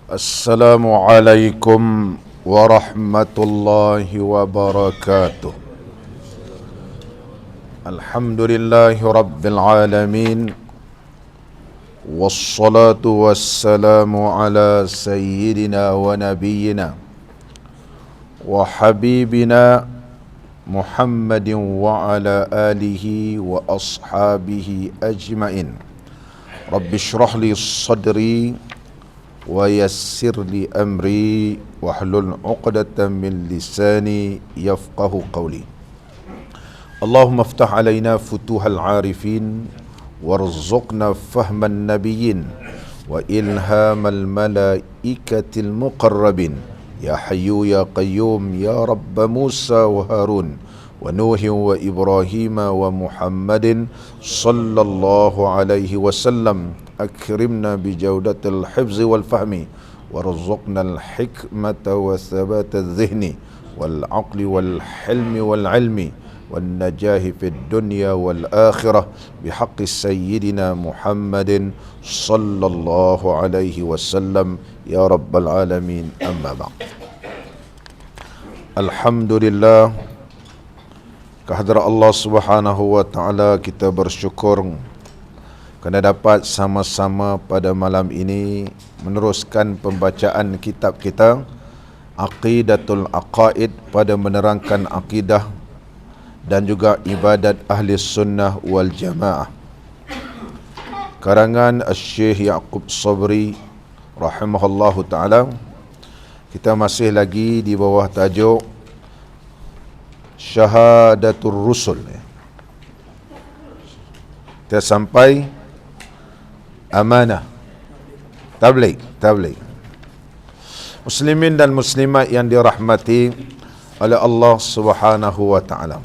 Assalamualaikum warahmatullahi wabarakatuh. Alhamdulillahi rabbil alamin. Wassalatu wassalamu ala sayyidina wa nabiyyina wa habibina Muhammadin wa ala alihi wa ashabihi ajmain. Rabbi shrah li sadri wa yassir li amri wahlul 'uqdatam min lisani yafqahu qawli. Allahumma iftah alaina futuhal 'arifin warzuqna fahman nabiyyin wa ilhamal malaikatil muqarrabin ya hayyu ya qayyum ya rabb Musa wa Harun wa Nuh wa Ibrahim wa Muhammadin sallallahu alaihi wasallam. Akrimna bijawdatil hifzi wal fahmi warzuqna al hikmata wa thabata dhihni wal aqli wal hilmi wal ilmi wan najahi fid dunya wal akhirah bihaqqi sayyidina Muhammadin sallallahu alaihi wasallam ya rabbal alamin. Amma ba'd. Alhamdulillah, kehadrat Allah Subhanahu wa taala kita bersyukur kerana dapat sama-sama pada malam ini meneruskan pembacaan kitab kita Aqidatul Aqaid pada menerangkan akidah dan juga ibadat ahli sunnah wal jamaah, karangan Syekh Yaqub Sabri rahimahullahu ta'ala. Kita masih lagi di bawah tajuk Syahadatul Rusul. Kita sampai amanah, tabligh. Muslimin dan muslimat yang dirahmati oleh Allah Subhanahu wa taala.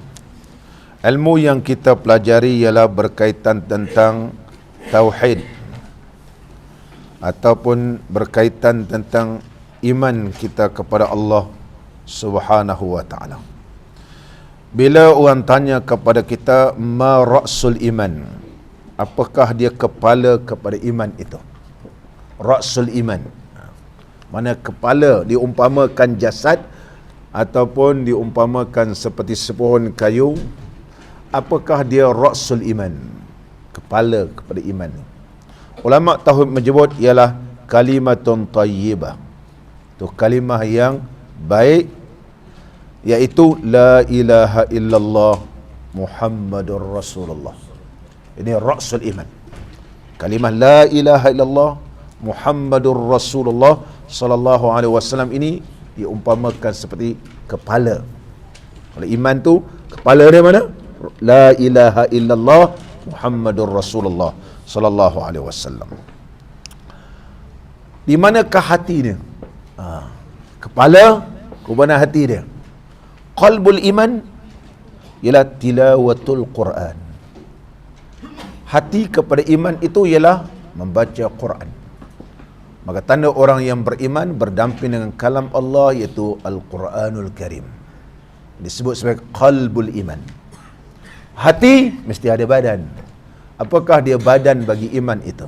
Ilmu yang kita pelajari ialah berkaitan tentang tauhid ataupun berkaitan tentang iman kita kepada Allah Subhanahu wa taala. Bila orang tanya kepada kita ma ra'sul iman, apakah dia kepala kepada iman itu? Ra'sul iman, mana kepala, diumpamakan jasad ataupun diumpamakan seperti sepohon kayu. Apakah dia ra'sul iman, kepala kepada iman? Ulama tauhid menyebut ialah kalimatun tayyibah. Itu kalimah yang baik, iaitu la ilaha illallah Muhammadur Rasulullah. Ini ra'sul iman. Kalimah la ilaha illallah Muhammadur Rasulullah sallallahu alaihi wasallam ini diumpamakan seperti kepala. Kalau iman tu kepala dia mana? La ilaha illallah Muhammadur Rasulullah sallallahu alaihi wasallam. Di manakah hati dia? Kepala, ke mana hati dia? Qalbul iman ialah tilawatul Quran. Hati kepada iman itu ialah membaca Quran. Maka tanda orang yang beriman berdamping dengan kalam Allah, iaitu Al-Quranul Karim. Disebut sebagai qalbul iman. Hati mesti ada badan. Apakah dia badan bagi iman itu?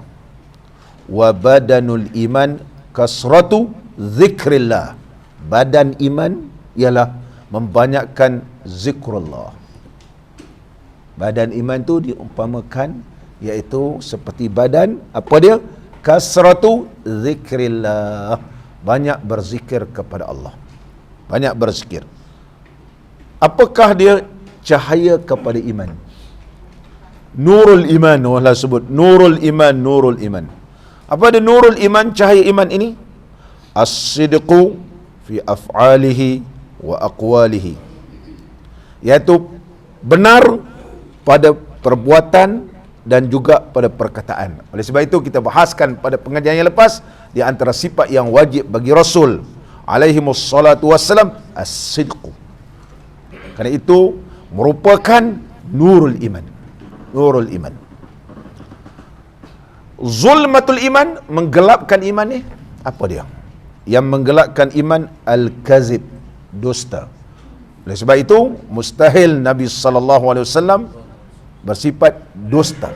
Wa badanul iman kasratu zikrillah. Badan iman ialah membanyakkan zikrullah. Badan iman tu diumpamakan iaitu seperti badan, apa dia? Kasratu zikrillah. Banyak berzikir kepada Allah. Banyak berzikir. Apakah dia cahaya kepada iman? Nurul iman, Allah sebut nurul iman, nurul iman. Apa dia nurul iman, cahaya iman ini? As-sidqu fi af'alihi wa aqwalihi, iaitu benar pada perbuatan dan juga pada perkataan. Oleh sebab itu kita bahaskan pada pengajian yang lepas, di antara sifat yang wajib bagi Rasul alaihi wassalatu wassalam as-sidqu. Kerana itu merupakan nurul iman. Nurul iman. Zulmatul iman, menggelapkan iman ni apa dia? Yang menggelapkan iman al-kazib, dusta. Oleh sebab itu mustahil Nabi sallallahu alaihi wasallam bersifat dusta,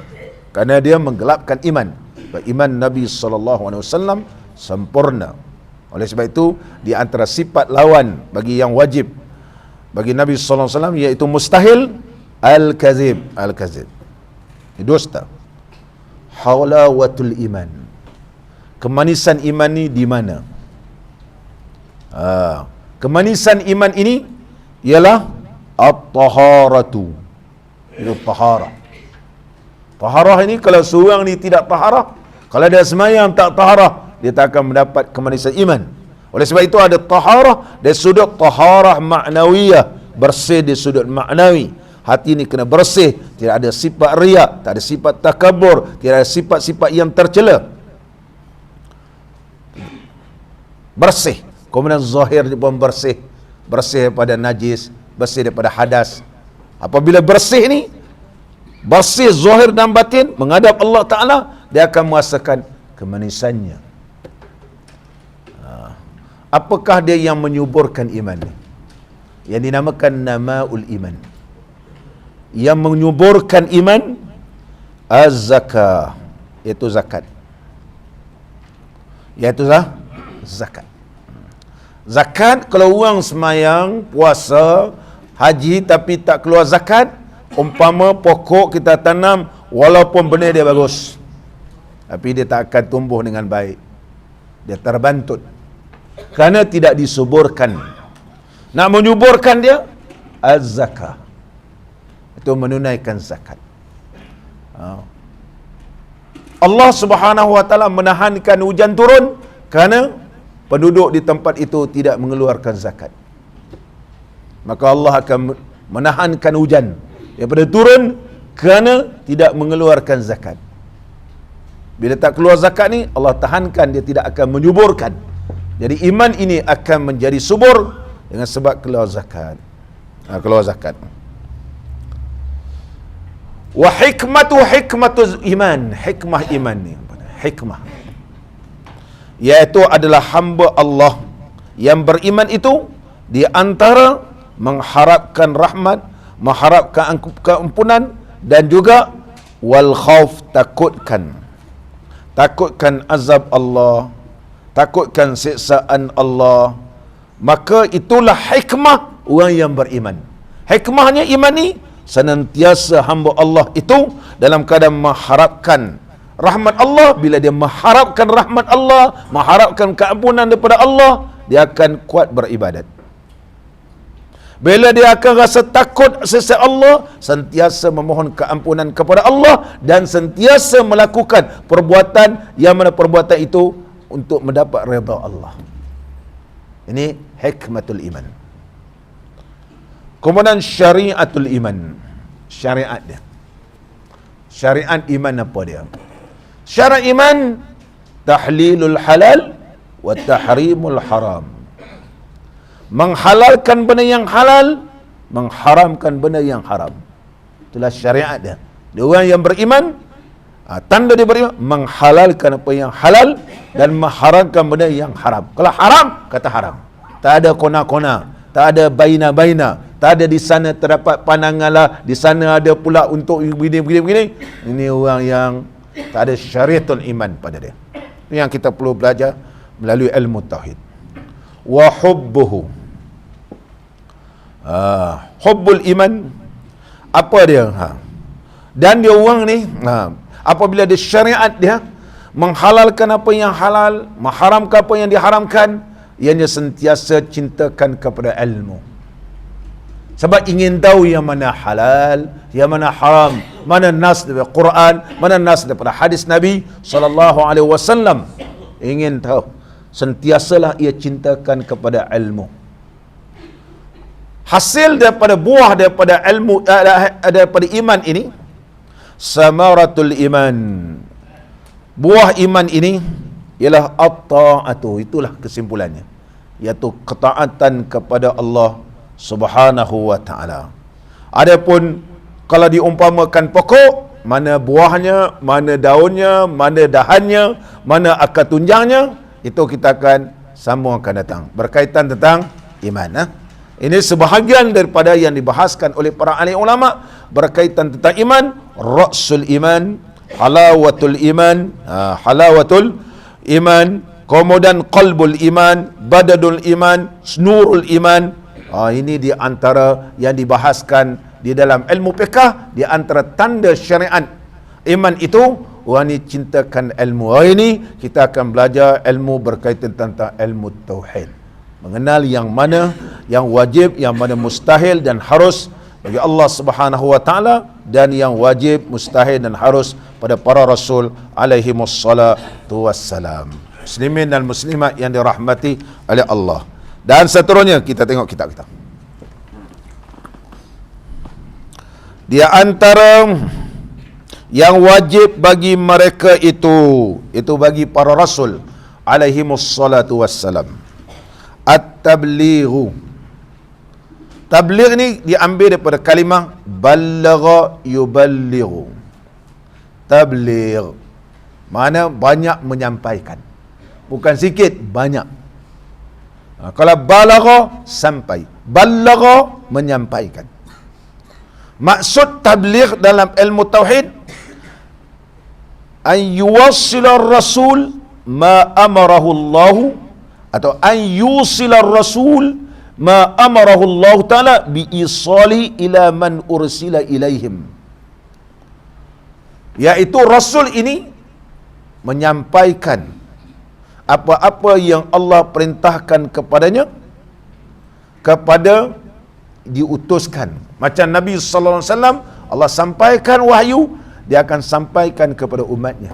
kerana dia menggelapkan iman. Iman Nabi sallallahu alaihi wasallam sempurna. Oleh sebab itu, di antara sifat lawan bagi yang wajib bagi Nabi sallallahu alaihi wasallam iaitu mustahil al-kazib. Al-kazib. Dusta. Halawatul iman. Kemanisan iman ni di mana? Kemanisan iman ini ialah at-taharatu. Itu taharah. Taharah ini kalau seorang ni tidak taharah, kalau dia semayang tak taharah, dia tak akan mendapat kemanisan iman. Oleh sebab itu ada taharah dari sudut taharah ma'nawiyah, bersih di sudut ma'nawi. Hati ni kena bersih, tidak ada sifat riak, tak ada sifat takabur, tidak ada sifat-sifat yang tercela. Bersih. Kemudian zahir dia pun bersih, bersih daripada najis, bersih daripada hadas. Apabila bersih ni, bersih zahir dan batin menghadap Allah Ta'ala, dia akan merasakan kemanisannya. Apakah dia yang menyuburkan iman ni? Yang dinamakan namaul iman. Yang menyuburkan iman az-zakah, iaitu zakat. Iaitu zakat. Zakat, kalau orang semayang, puasa, haji tapi tak keluar zakat, umpama pokok kita tanam, walaupun benih dia bagus, tapi dia tak akan tumbuh dengan baik. Dia terbantut. Kerana tidak disuburkan. Nak menyuburkan dia, az-zakah. Itu menunaikan zakat. Allah Subhanahu wa taala menahankan hujan turun kerana penduduk di tempat itu tidak mengeluarkan zakat. Maka Allah akan menahankan hujan daripada turun kerana tidak mengeluarkan zakat. Bila tak keluar zakat ni, Allah tahankan, dia tidak akan menyuburkan. Jadi iman ini akan menjadi subur dengan sebab keluar zakat. Keluar zakat. Wa hikmatu iman. Hikmah iman ni. Hikmah. Iaitu adalah hamba Allah yang beriman itu di antara mengharapkan rahmat, mengharapkan keampunan, dan juga wal khauf, takutkan azab Allah, takutkan siksaan Allah. Maka itulah hikmah orang yang beriman. Hikmahnya iman ni, senantiasa hamba Allah itu dalam keadaan mengharapkan rahmat Allah. Bila dia mengharapkan rahmat Allah, mengharapkan keampunan daripada Allah, dia akan kuat beribadat. Bila dia akan rasa takut sesat Allah, sentiasa memohon keampunan kepada Allah dan sentiasa melakukan perbuatan yang mana perbuatan itu untuk mendapat redha Allah. Ini hikmatul iman. Kemudian syariatul iman. Syariat dia. Syariat iman apa dia? Syariat iman tahlilul halal wa tahrimul haram. Menghalalkan benda yang halal, mengharamkan benda yang haram. Itulah syariat dia. Dia orang yang beriman, tanda dia beriman, menghalalkan apa yang halal dan mengharamkan benda yang haram. Kalau haram, kata haram. Tak ada kona-kona, tak ada baina-baina, tak ada di sana terdapat pandangan lah, di sana ada pula untuk begini. Ini orang yang tak ada syariatul iman pada dia. Ini yang kita perlu belajar melalui ilmu tauhid. Wa hubbuhu. Hubbul iman, apa dia? Dan dia orang ni, apabila dia syariat dia menghalalkan apa yang halal, mengharamkan apa yang diharamkan, ianya sentiasa cintakan kepada ilmu. Sebab ingin tahu yang mana halal, yang mana haram, mana nas daripada Quran, mana nas daripada hadis Nabi sallallahu alaihi wasallam. Ingin tahu, sentiasalah ia cintakan kepada ilmu. Hasil daripada buah daripada ilmu, daripada iman ini, samaratul iman. Buah iman ini ialah at-ta'atu. Itulah kesimpulannya, iaitu ketaatan kepada Allah Subhanahu wa ta'ala. Adapun kalau diumpamakan pokok, mana buahnya, mana daunnya, mana dahannya, mana akar tunjangnya, itu kita akan sambung akan datang berkaitan tentang iman. Ini sebahagian daripada yang dibahaskan oleh para ahli ulama berkaitan tentang iman. Ra'sul iman, halawatul iman, halawatul iman, kemudian qalbul iman, badadul iman, nurul iman. Ini di antara yang dibahaskan di dalam ilmu fiqh, di antara tanda syariat iman itu. Ini cintakan ilmu. Ini kita akan belajar ilmu berkaitan tentang ilmu tauhid, mengenal yang mana yang wajib, yang mana mustahil dan harus bagi Allah Subhanahu wa taala, dan yang wajib, mustahil dan harus pada para rasul alaihi wassalatu wassalam. Muslimin dan muslimat yang dirahmati oleh Allah. Dan seterusnya kita tengok kitab kita. Di antara yang wajib bagi mereka itu bagi para rasul alaihi wassalatu wassalam, at-tablighu. Tabligh ni diambil daripada kalimah ballagha yuballighu. Tabligh mana banyak menyampaikan, bukan sikit, banyak. Kalau balagha sampai, ballagha menyampaikan. Maksud tabligh dalam ilmu tauhid, an yuwassila rasul ma amarahu Allah, atau an yusila rasul ma amarahu Allah Ta'ala biisali ila man ursila ilaihim. Iaitu rasul ini menyampaikan apa-apa yang Allah perintahkan kepadanya kepada diutuskan. Macam Nabi sallallahu alaihi wasallam, Allah sampaikan wahyu, dia akan sampaikan kepada umatnya.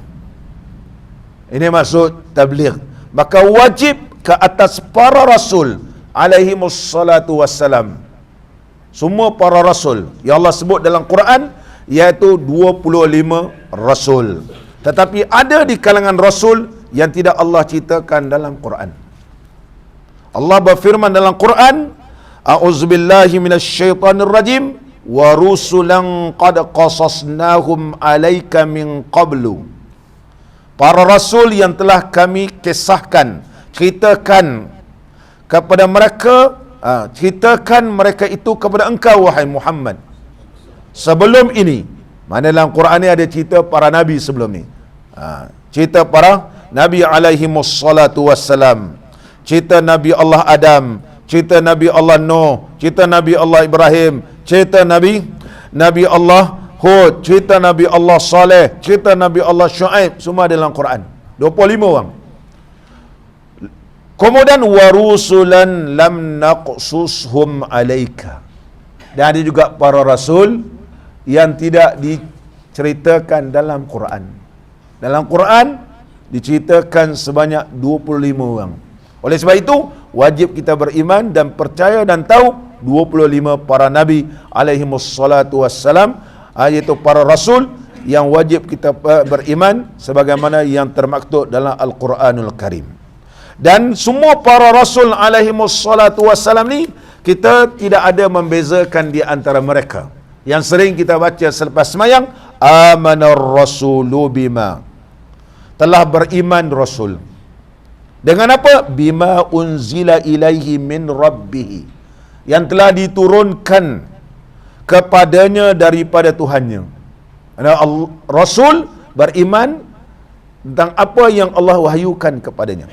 Ini maksud tabligh. Maka wajib ke atas para rasul alaihi wassalatu wassalam, semua para rasul yang Allah sebut dalam Quran, iaitu 25 rasul. Tetapi ada di kalangan rasul yang tidak Allah ceritakan dalam Quran. Allah berfirman dalam Quran, a'udzubillahi minasyaitanir rajim, wa rusulan qad qasasnahum alaika min qablu. Para rasul yang telah kami kisahkan, ceritakan kepada mereka, ceritakan mereka itu kepada engkau wahai Muhammad sebelum ini. Mana dalam Quran ni ada cerita para nabi sebelum ni, cerita para nabi alaihi wassalatu wassalam, cerita Nabi Allah Adam, cerita Nabi Allah Nuh, cerita Nabi Allah Ibrahim, cerita Nabi Allah Hud, cerita Nabi Allah Saleh, cerita Nabi Allah Shu'aib, semua dalam Quran. 25 orang. Kemudian warusulan lam naqsushum alaika. Dan ada juga para rasul yang tidak diceritakan dalam Quran. Dalam Quran diceritakan sebanyak 25 orang. Oleh sebab itu, wajib kita beriman dan percaya dan tahu 25 para nabi alaihi wassalatu wassalam, iaitu para rasul yang wajib kita beriman sebagaimana yang termaktub dalam Al-Quranul Karim. Dan semua para rasul alaihi wassalatu wassalam ni, kita tidak ada membezakan di antara mereka. Yang sering kita baca selepas semayang, amanar rasulu bima, telah beriman rasul dengan apa? Bima unzila ilaihi min rabbihi, yang telah diturunkan kepadanya daripada Tuhannya. Rasul beriman tentang apa yang Allah wahyukan kepadanya.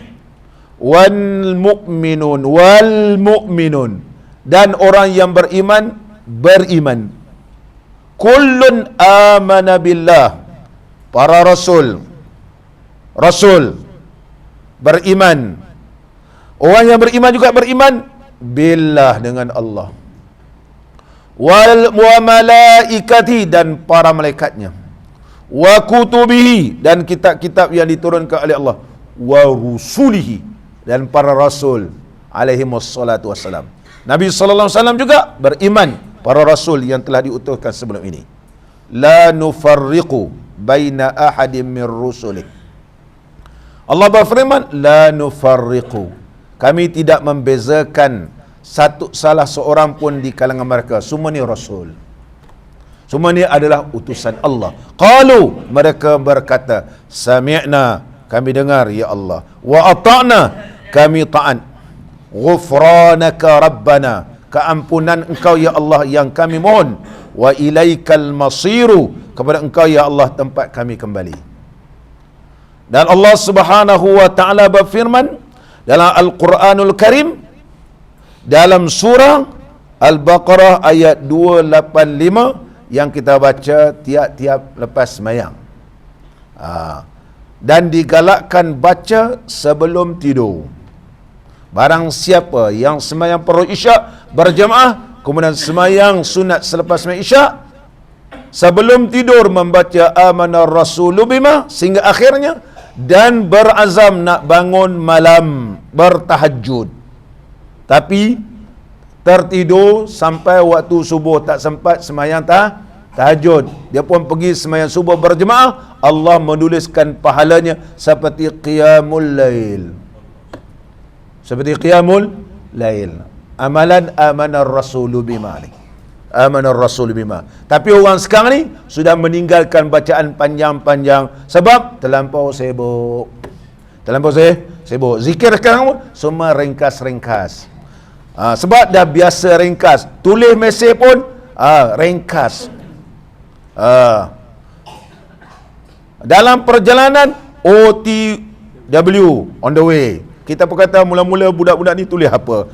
Wal mu'minun, dan orang yang beriman. Kullun amana billah, para rasul beriman. Orang yang beriman juga beriman billah, dengan Allah. Wa malaikati, dan para malaikatnya. Wa kutubihi, dan kitab-kitab yang diturunkan oleh Allah. Wa rusulihi, dan para rasul alaihi wassalatu wassalam. Nabi sallallahu alaihi wasallam juga beriman para rasul yang telah diutuskan sebelum ini. La nufarriqu baina ahadin min rusulih. Allah berfirman, la nufarriqu, kami tidak membezakan salah seorang pun di kalangan mereka. Semua ni rasul, semua ni adalah utusan Allah. Qalu, mereka berkata, sami'na, kami dengar ya Allah, wa ata'na, kami taat, ghufranaka rabbana, keampunan engkau ya Allah yang kami mohon, wa ilaikal masiru, kepada engkau ya Allah tempat kami kembali. Dan Allah Subhanahu wa taala berfirman dalam Al-Quranul Karim dalam surah Al-Baqarah ayat 285 yang kita baca tiap-tiap lepas sembahyang. Dan digalakkan baca sebelum tidur. Barang siapa yang sembahyang fardu isyak berjamaah, kemudian sembahyang sunat selepas sembahyang isyak, sebelum tidur membaca amanar rasulu bima sehingga akhirnya, dan berazam nak bangun malam bertahajud, tapi tertidur sampai waktu subuh, tak sempat sembahyang tahajud, dia pun pergi sembahyang subuh berjemaah, Allah menuliskan pahalanya seperti qiyamul lail. Seperti qiyamul lail. Amalan amanar rasulu bima ni. Amanar rasul bima. Tapi orang sekarang ni sudah meninggalkan bacaan panjang-panjang sebab terlampau sibuk. Terlampau sibuk. Zikir sekarang pun semua ringkas-ringkas. Sebab dah biasa ringkas. Tulis mesej pun ringkas. Dalam perjalanan OTW, on the way. Kita pun kata mula-mula budak-budak ni tulis apa?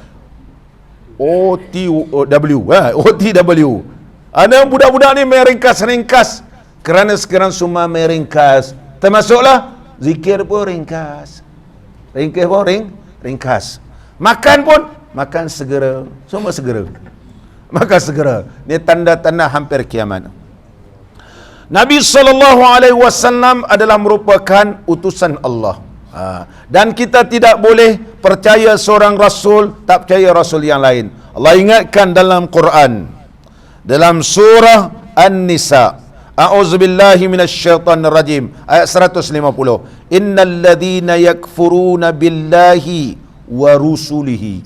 OTW. Ada budak-budak ni meringkas-ringkas. Kerana sekarang semua meringkas. Termasuklah zikir pun ringkas. Ringkas pun ringkas. Makan pun makan segera. Semua segera. Makan segera. Ini tanda-tanda hampir kiamat. Nabi SAW adalah merupakan utusan Allah. Dan kita tidak boleh percaya seorang rasul, tak percaya rasul yang lain. Allah ingatkan dalam Quran, dalam surah An-Nisa, A'udzubillahi minasyaitanir rajim, ayat 150. Innal ladzina yakfuruna billahi wa rusulihi.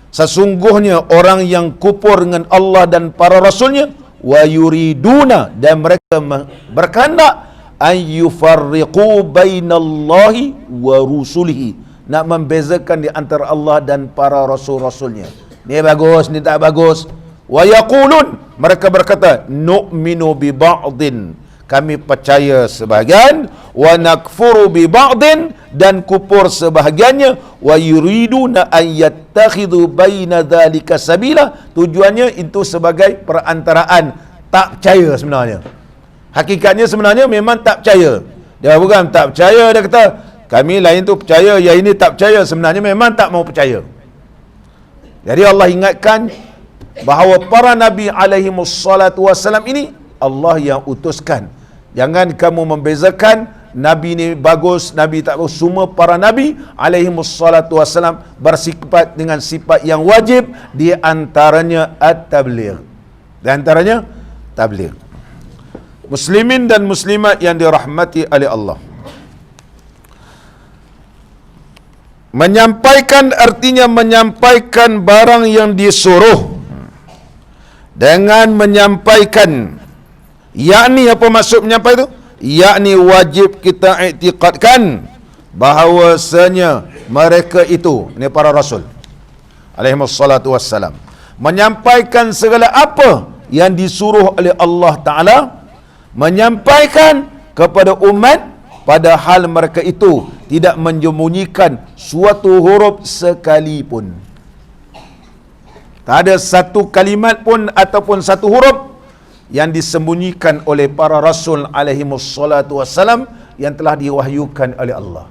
Sesungguhnya orang yang kufur dengan Allah dan para rasulnya, wa yuriduna, dan mereka berkehendak an yufarriqu bainallahi wa rusulihi, nak membezakan di antara Allah dan para rasul-rasulnya. Ni bagus, ni tak bagus. Wa yaqulun, mereka berkata, nu'minu bi ba'din, kami percaya sebahagian, wa nakfuru bi ba'din, dan kufur sebahagiannya, wa yuriduna an yattakhidhu baina dzalika sabila, tujuannya itu sebagai perantaraan, tak percaya sebenarnya. Hakikatnya sebenarnya memang tak percaya. Dia bukan tak percaya, dia kata kami lain tu percaya, yang ini tak percaya. Sebenarnya memang tak mau percaya. Jadi Allah ingatkan bahawa para Nabi alaihimussalatu wassalam ini Allah yang utuskan. Jangan kamu membezakan Nabi ni bagus, Nabi tak bagus. Semua para Nabi alaihimussalatu wassalam bersifat dengan sifat yang wajib. Di antaranya at-tabligh. Di antaranya tabligh. Muslimin dan muslimat yang dirahmati oleh Allah, menyampaikan artinya menyampaikan barang yang disuruh dengan menyampaikan, yakni apa maksud menyampaikan itu? Yakni wajib kita iktikadkan bahawasanya mereka itu, ini para rasul alaihimussalatu wassalam, menyampaikan segala apa yang disuruh oleh Allah Ta'ala, menyampaikan kepada umat, padahal mereka itu tidak menyembunyikan suatu huruf sekalipun. Tak ada satu kalimat pun ataupun satu huruf yang disembunyikan oleh para rasul alaihimussalatu wassalam yang telah diwahyukan oleh Allah.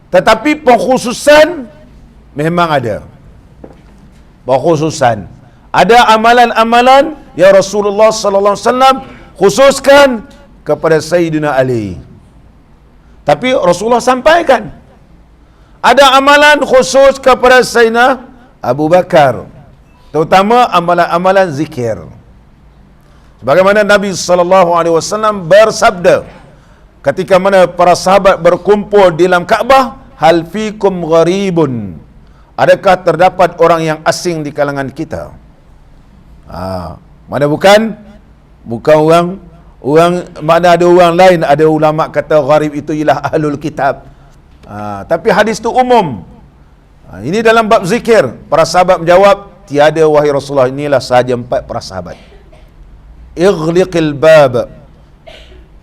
Tetapi pengkhususan memang ada. Pengkhususan. Ada amalan-amalan yang Rasulullah sallallahu alaihi wasallam khususkan kepada Sayyidina Ali. Tapi Rasulullah sampaikan. Ada amalan khusus kepada Sayyidina Abu Bakar. Terutama amalan-amalan zikir. Sebagaimana Nabi SAW bersabda ketika mana para sahabat berkumpul di dalam Kaabah, hal fikum gharibun, adakah terdapat orang yang asing di kalangan kita? Mana bukan orang mana ada orang lain. Ada ulama kata gharib itu ialah ahlul kitab. Tapi hadis itu umum. Ini dalam bab zikir. Para sahabat menjawab, tiada wahai Rasulullah. Inilah sahaja 4 para sahabat. Ighliqil bab,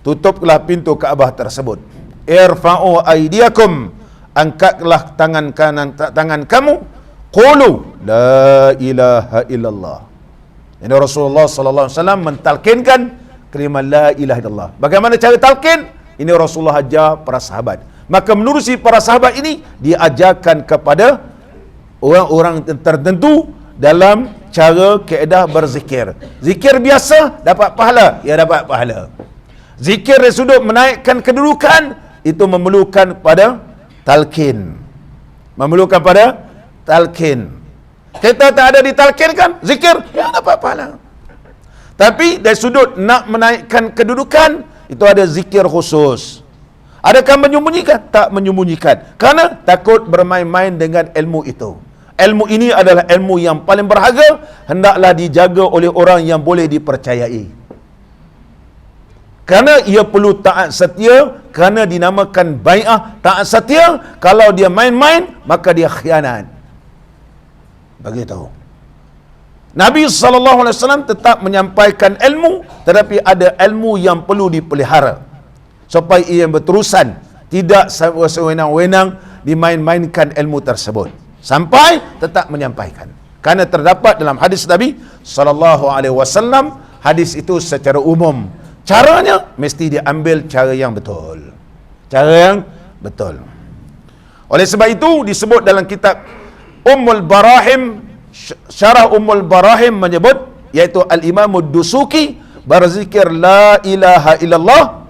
tutuplah pintu Kaabah tersebut. irfa'u aydiyakum, angkatlah tangan kanan tangan kamu, qulu la ilaha illallah. Ini Rasulullah sallallahu alaihi wasallam mentalkinkan kalimat la ilaha illallah. Bagaimana cara talqin? Ini Rasulullah ajar para sahabat. Maka menerusi para sahabat ini diajarkan kepada orang-orang tertentu dalam cara kaedah berzikir. Zikir biasa dapat pahala, ya dapat pahala. Zikir dari sudut menaikkan kedudukan itu memerlukan pada talqin. Memerlukan pada talqin. Kita tak ada ditalqinkan zikir, ya dapat pahala. Tapi dari sudut nak menaikkan kedudukan itu ada zikir khusus. Adakah menyembunyikan? Tak menyembunyikan. Kerana takut bermain-main dengan ilmu itu. Ilmu ini adalah ilmu yang paling berharga, hendaklah dijaga oleh orang yang boleh dipercayai. Kerana ia perlu taat setia, kerana dinamakan bai'ah taat setia. Kalau dia main-main, maka dia khianat. Begitu. Nabi SAW tetap menyampaikan ilmu, tetapi ada ilmu yang perlu dipelihara supaya ia berterusan, tidak sewenang-wenang dimain-mainkan ilmu tersebut, sampai tetap menyampaikan. Kerana terdapat dalam hadis Nabi SAW, hadis itu secara umum, caranya mesti diambil cara yang betul. Cara yang betul. Oleh sebab itu disebut dalam kitab Ummul Barahim, Syarah Ummul Barahim menyebut, iaitu Al-Imam Ad-Dusuki, berzikir la ilaha illallah,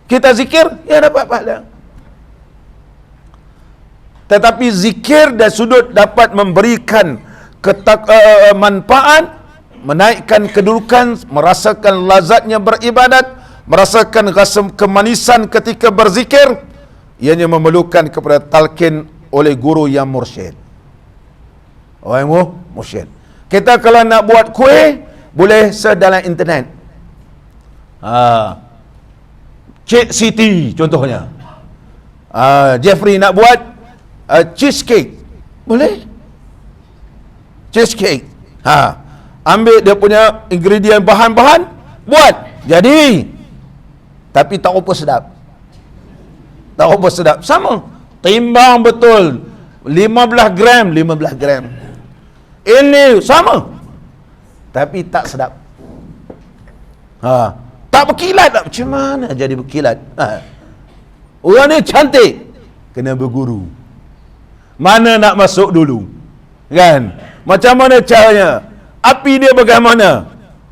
kita zikir, ya dapat pahala. Tetapi zikir dari sudut dapat memberikan manfaat, menaikkan kedudukan, merasakan lazatnya beribadat, merasakan rasa kemanisan ketika berzikir, ianya memerlukan kepada talqin oleh guru yang mursyid. Orang yang mursyid. Kita kalau nak buat kuih, boleh search dalam internet. Cik Siti contohnya. Jeffrey nak buat cheesecake, boleh? Cheesecake. Ambil dia punya ingredient, bahan-bahan, buat. Jadi. Tapi tak apa sedap. Tak apa sedap. Sama. Timbang betul. 15 gram, 15 gram. Ini sama. Tapi tak sedap. Tak berkilat tak? Macam mana jadi berkilat? Orang ni cantik, kena berguru. Mana nak masuk dulu? Kan? Macam mana caranya? Api dia bagaimana?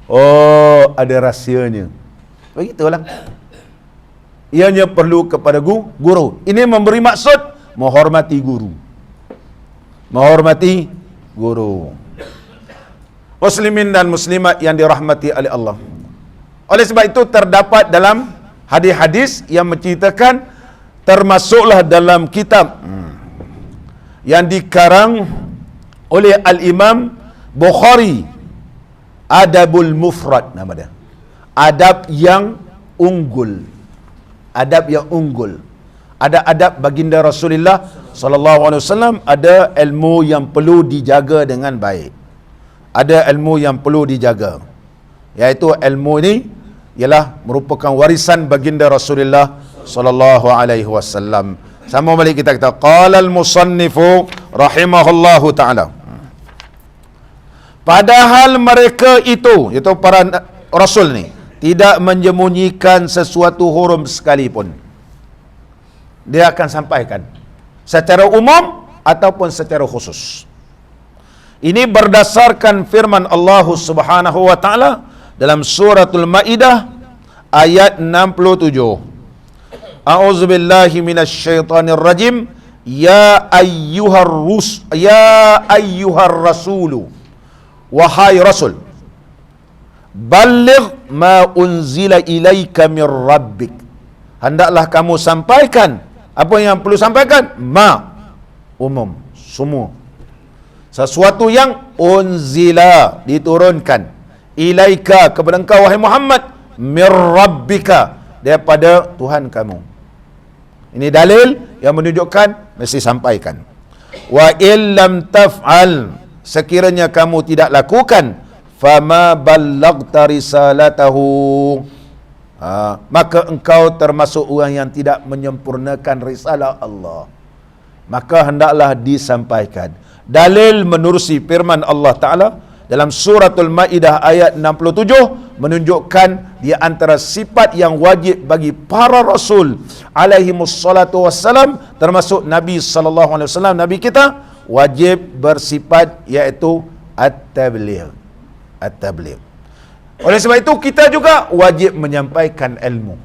Oh, ada rahsianya. Begitulah. Ianya perlu kepada guru. Ini memberi maksud menghormati guru. Menghormati guru. Muslimin dan muslimat yang dirahmati oleh Allah. Oleh sebab itu terdapat dalam hadis-hadis yang menceritakan, termasuklah dalam kitab yang dikarang oleh Al-Imam Bukhari, Adabul Mufrad nama dia. Adab yang unggul. Adab yang unggul. Ada adab baginda Rasulullah sallallahu alaihi wasallam, ada ilmu yang perlu dijaga dengan baik. Ada ilmu yang perlu dijaga. Iaitu ilmu ini ialah merupakan warisan baginda Rasulullah sallallahu alaihi wasallam. Sama balik kita kata qala al-musannifu rahimahullahu taala. Padahal mereka itu, iaitu para rasul ni, tidak menyembunyikan sesuatu hurum sekalipun. Dia akan sampaikan secara umum ataupun secara khusus. Ini berdasarkan firman Allah Subhanahu wa taala dalam suratul Maidah ayat 67. A'udzubillahi minasyaitonir rajim. Ya ayyuhar rasulu, wahai rasul, balligh ma unzila ilaika mir rabbik. Hendaklah kamu sampaikan apa yang perlu sampaikan, umum, semua. Sesuatu yang unzila, diturunkan, ilaika, kepada engkau wahai Muhammad, mir rabbika, daripada Tuhan kamu. Ini dalil yang menunjukkan mesti sampaikan. Wa illam taf'al, sekiranya kamu tidak lakukan, fama ballagta risalatahu, maka engkau termasuk orang yang tidak menyempurnakan risalah Allah. Maka hendaklah disampaikan. Dalil menerusi firman Allah Ta'ala dalam suratul Maidah ayat 67 menunjukkan di antara sifat yang wajib bagi para rasul alaihi wassalatu wassalam, termasuk Nabi sallallahu alaihi wasallam, Nabi kita wajib bersifat iaitu at-tabligh. At-tabligh. Oleh sebab itu kita juga wajib menyampaikan ilmu.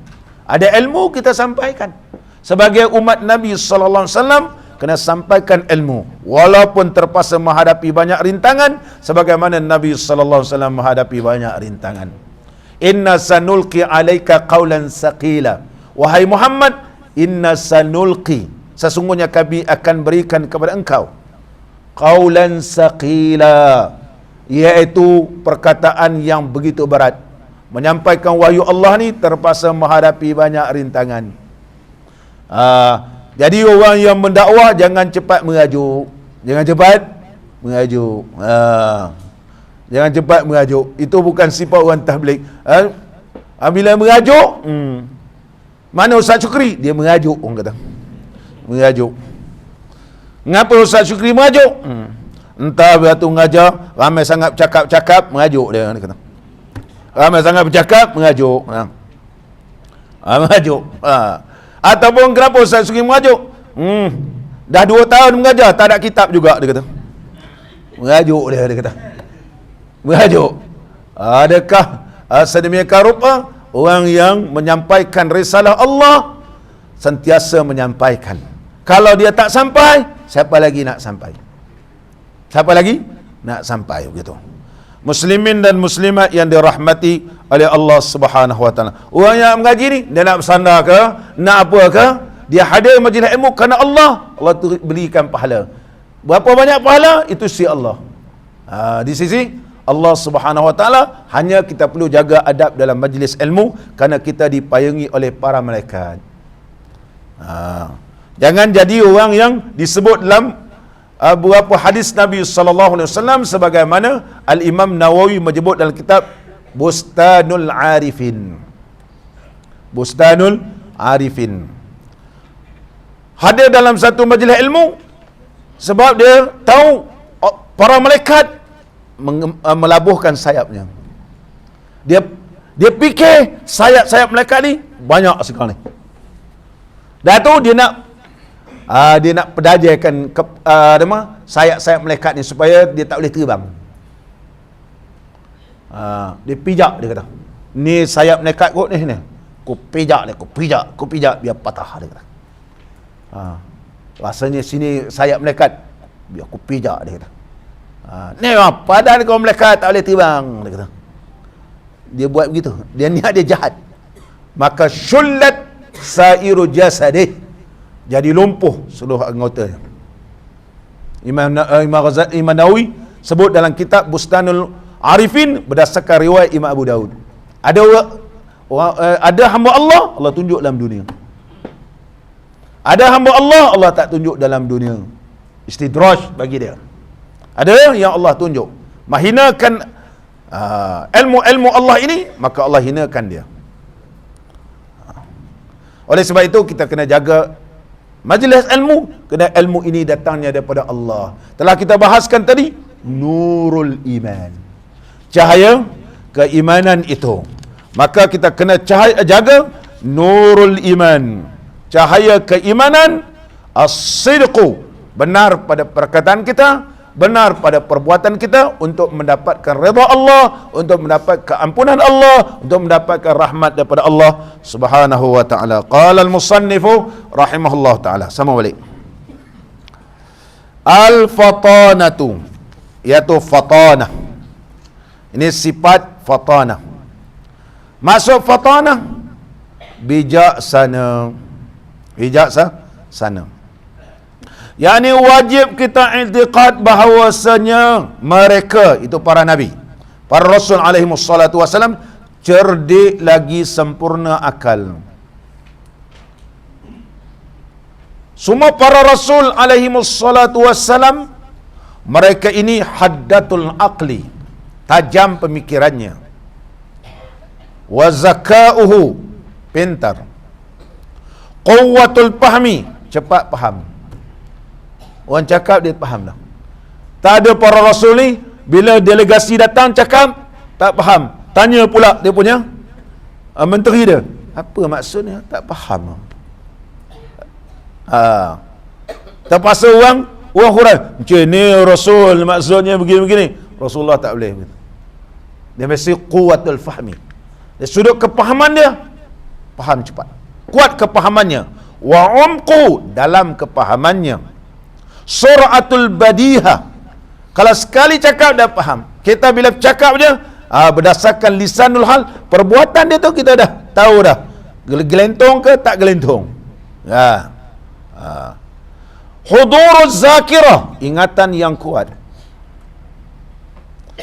Ada ilmu kita sampaikan. Sebagai umat Nabi sallallahu alaihi wasallam kena sampaikan ilmu walaupun terpaksa menghadapi banyak rintangan sebagaimana Nabi sallallahu alaihi wasallam menghadapi banyak rintangan. Inna sanulqi alaika qaulan saqila. Wahai Muhammad, inna sanulqi, sesungguhnya kami akan berikan kepada engkau qaulan saqila, iaitu perkataan yang begitu berat. Menyampaikan wahyu Allah ni terpaksa menghadapi banyak rintangan. Jadi orang yang mendakwah jangan cepat merajuk. Jangan cepat merajuk. Jangan cepat merajuk. Itu bukan sifat orang tabligh. Bila merajuk, mana Ustaz Syukri? Dia merajuk, orang kata. Merajuk. Mengapa Ustaz Syukri merajuk? Entah bila tu mengajar, ramai sangat bercakap-cakap, merajuk dia kata. Ramai sangat bercakap, merajuk. Merajuk. Ataupun kenapa Ustaz Syukri merajuk? Dah 2 tahun mengajar, tak ada kitab juga, dia kata. Merajuk dia kata. Merajuk. Adakah sedemikian rupa orang yang menyampaikan risalah Allah sentiasa menyampaikan? Kalau dia tak sampai, siapa lagi nak sampai? Siapa lagi nak sampai begitu? Muslimin dan muslimat yang dirahmati oleh Allah Subhanahu wa taala. Orang yang mengaji ni, dia nak bersandar ke, nak apa ke, dia hadir majlis ilmu kerana Allah, Allah tu berikan pahala. Berapa banyak pahala itu sisi Allah. Di sisi Allah Subhanahu wa taala, hanya kita perlu jaga adab dalam majlis ilmu kerana kita dipayungi oleh para malaikat. Jangan jadi orang yang disebut dalam beberapa hadis Nabi sallallahu alaihi wasallam sebagaimana Al-Imam Nawawi menyebut dalam kitab Bustanul Arifin. Bustanul Arifin. Hadir dalam satu majlis ilmu sebab dia tahu para malaikat melabuhkan sayapnya. Dia fikir sayap-sayap malaikat ni banyak sekali. Dah tu dia nak pedajakan sayap-sayap malaikat ni supaya dia tak boleh terbang. Dia pijak, dia kata. Ni sayap malaikat kot ni. Aku pijak dia, aku pijak biar patah, dia kata. Rasanya sini sayap malaikat, biar aku pijak, dia kata. Ni padan kau malaikat tak boleh terbang, dia kata. Dia buat begitu. Dia niat dia jahat. Maka syullat sairu jasadih, jadi lumpuh seluruh anggota. Imam Nawawi sebut dalam kitab Bustanul Arifin berdasarkan riwayat Imam Abu Daud. Ada hamba Allah, Allah tunjuk dalam dunia. Ada hamba Allah, Allah tak tunjuk dalam dunia. Istidraj bagi dia. Ada yang Allah tunjuk. Menghinakan ilmu-ilmu Allah ini, maka Allah hinakan dia. Oleh sebab itu kita kena jaga majlis ilmu, kerana ilmu ini datangnya daripada Allah. Telah kita bahaskan tadi, nurul iman, cahaya keimanan itu. Maka kita kena jaga nurul iman, cahaya keimanan, as-sidqu, benar pada perkataan kita, benar pada perbuatan kita untuk mendapatkan redha Allah, untuk mendapat keampunan Allah, untuk mendapatkan rahmat daripada Allah Subhanahu wa taala. Qala al-musannifu rahimahullah taala. Sama balik. Al-fatanatu, iaitu fatanah. Ini sifat fatanah. Maksud fatanah bijaksana. Bijaksana. Yani wajib kita i'tiqad bahawasanya mereka itu para nabi, para rasul alaihi wassalatu wasalam cerdik lagi sempurna akal. Semua para rasul alaihi wassalatu wasalam mereka ini haddatul aqli, tajam pemikirannya. Wa zakauhu, pintar. Quwwatul fahmi, cepat faham. Orang cakap dia faham dah. Tak ada para rasul ni, bila delegasi datang cakap, tak faham. Tanya pula dia punya menteri dia, apa maksudnya? Tak faham. Terpaksa orang hurai, macam ni rasul maksudnya begini-begini. Rasulullah tak boleh. Dia mesti quwwatul fahmi. Dari sudut kepahaman dia, faham cepat. Kuat kepahamannya. Wa umqu, dalam kepahamannya. Suratul badiha, kalau sekali cakap dah faham. Kita bila cakap je, berdasarkan lisanul hal, perbuatan dia tu kita dah tahu dah. Gelentong ke tak gelentong. Huduruz zakirah, ingatan yang kuat.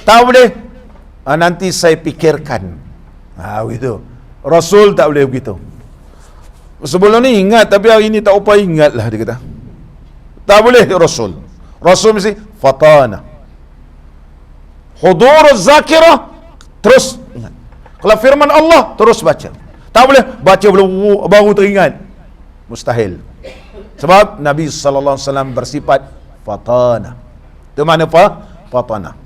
Tak boleh nanti saya fikirkan. Begitu. Rasul tak boleh begitu. Sebelum ni ingat, tapi hari ni tak upaya ingat lah, dia kata. Tak boleh Rasul. Rasul mesti fatana. Huduruz zakirah, terus ingat. Kalau firman Allah, terus baca. Tak boleh baca baru teringat. Mustahil. Sebab Nabi SAW bersifat fatana. Itu mana fatana?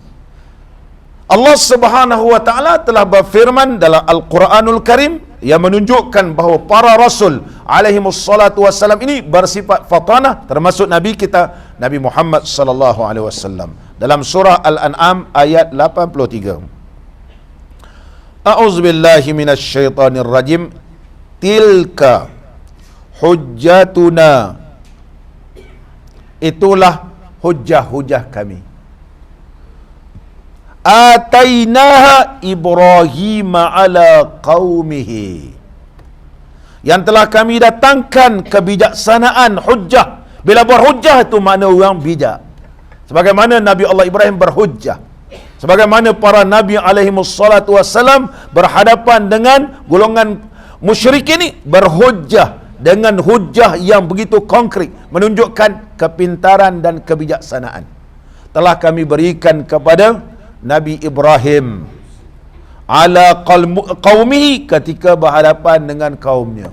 Allah Subhanahu wa taala telah berfirman dalam Al-Quranul Karim yang menunjukkan bahawa para rasul alaihi wassalatu wassalam ini bersifat fatana, termasuk nabi kita Nabi Muhammad sallallahu alaihi wasallam dalam surah Al-An'am ayat 83. A'udzubillahi minasyaitonir rajim. Tilka hujjatuna, itulah hujjah-hujjah kami. Atainaha Ibrahim ala qaumihi, yang telah kami datangkan kebijaksanaan hujjah. Bila berhujjah itu makna orang bijak. Sebagaimana Nabi Allah Ibrahim berhujjah, sebagaimana para Nabi alaihi wassalatu wassalam berhadapan dengan golongan musyrik ini berhujjah dengan hujjah yang begitu konkret, menunjukkan kepintaran dan kebijaksanaan. Telah kami berikan kepada Nabi Ibrahim ala qaumihi, ketika berhadapan dengan kaumnya,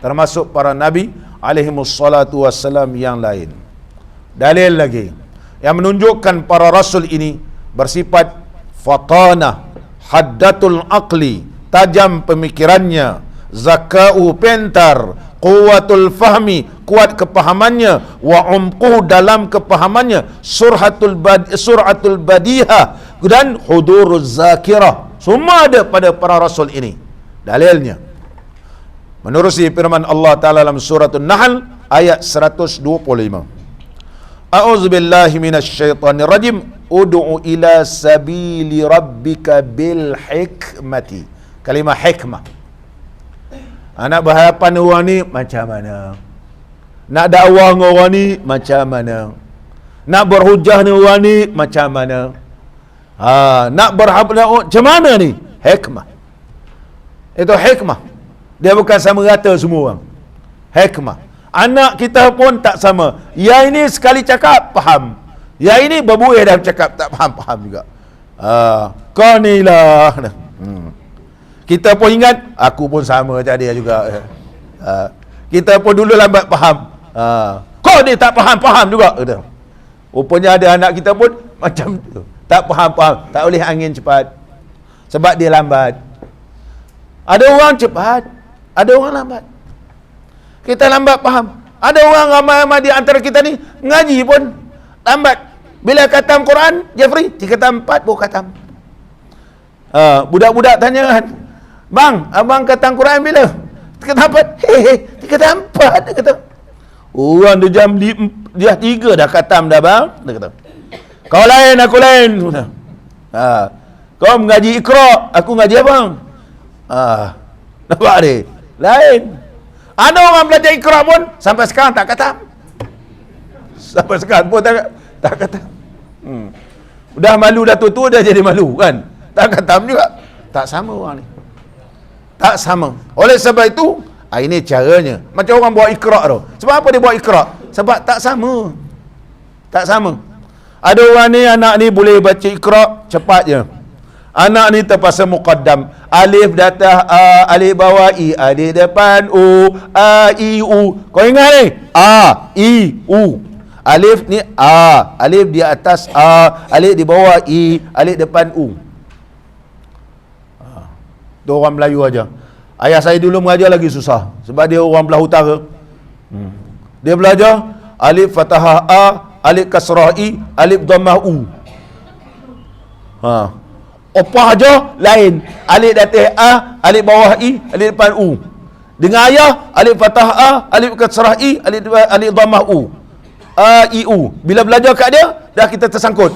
termasuk para Nabi alaihi wassalatu wassalam yang lain. Dalil lagi yang menunjukkan para rasul ini bersifat fatanah, haddatul aqli, tajam pemikirannya, zakau, pintar, quwwatul fahmi, kuat kepahamannya, wa umquh, dalam kepahamannya, suratul badiha, dan huduruz zakirah. Semua ada pada para rasul ini. Dalilnya menerusi firman Allah Ta'ala dalam suratul Nahl ayat 125. A'udzubillahi minasyaitonir rajim. Ud'u ila sabili rabbika bil hikmati. Kalimah hikmah, nak berhadapan dengan orang ni macam mana, nak dakwah dengan orang ni macam mana, nak berhujah dengan orang ni macam mana, nak berhadapan macam mana ni, hikmah. Itu hikmah. Dia bukan sama rata semua orang. Hikmah. Anak kita pun tak sama. Yang ini sekali cakap faham, yang ini berbuih dah cakap tak faham juga. Kau ni lah. Kita pun ingat, aku pun sama macam dia juga. Kita pun dulu lambat faham. Kau ni tak faham juga. Rupanya ada anak kita pun macam tu. Tak faham. Tak boleh angin cepat. Sebab dia lambat. Ada orang cepat, ada orang lambat. Kita lambat faham. Ada orang ramai-ramai di antara kita ni ngaji pun lambat. Bila khatam Quran, Jeffrey, 3 khatam 4 baru khatam. Budak-budak tanya kan, bang, abang khatam Quran bila? 3 khatam 4. 3 khatam 4 dia kata. Orang dia jam 3 dah khatam dah bang, dia kata. Kau lain, aku lain. Kau mengaji Iqra, aku ngaji abang. Nampak dia? Lain. Ada orang belajar Iqra pun sampai sekarang tak khatam. Sampai sekarang pun tak khatam. Udah malu, dah tua dah jadi malu kan. Tak khatam juga. Tak sama orang ni. Tak sama. Oleh sebab itu, ini caranya. Macam orang buat Iqra tu. Sebab apa dia buat Iqra? Sebab tak sama. Tak sama. Ada orang ni, anak ni boleh baca Iqra cepat je. Anak ni terpaksa muqaddam. Alif datang A, alif bawah I, alif depan U, A, I, U. Kau ingat ni? A, I, U. Alif ni A, alif di atas A, alif di bawah I, alif depan U. Itu orang Melayu aja. Ayah saya dulu mengajar lagi susah sebab dia orang belah utara. Dia belajar alif fathah A, alif kasrah I, alif dhammah U. Apa aja lain. Alif datang A, alif bawah I, alif depan U. Dengan ayah alif fathah A, alif kasrah I, alif dhammah U. A, I, U. Bila belajar kat dia, dah kita tersangkut.